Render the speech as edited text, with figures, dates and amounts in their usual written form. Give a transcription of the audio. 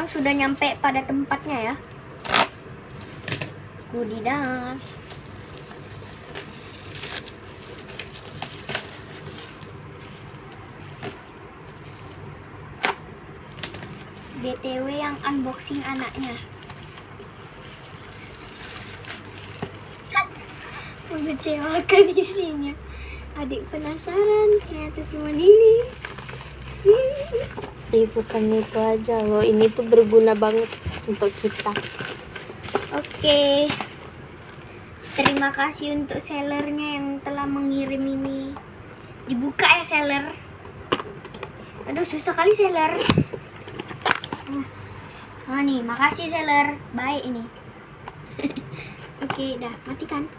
sekarang sudah nyampe pada tempatnya ya. Kudidas. BTW yang unboxing anaknya. Mengecewakan isinya. Adik penasaran, ternyata cuma ini. Bukan itu aja loh, ini tuh berguna banget untuk kita. Oke. Terima kasih untuk sellernya yang telah mengirim ini. Dibuka ya seller. Aduh susah kali seller. Nah nih, makasih seller. Baik ini. Oke, dah matikan.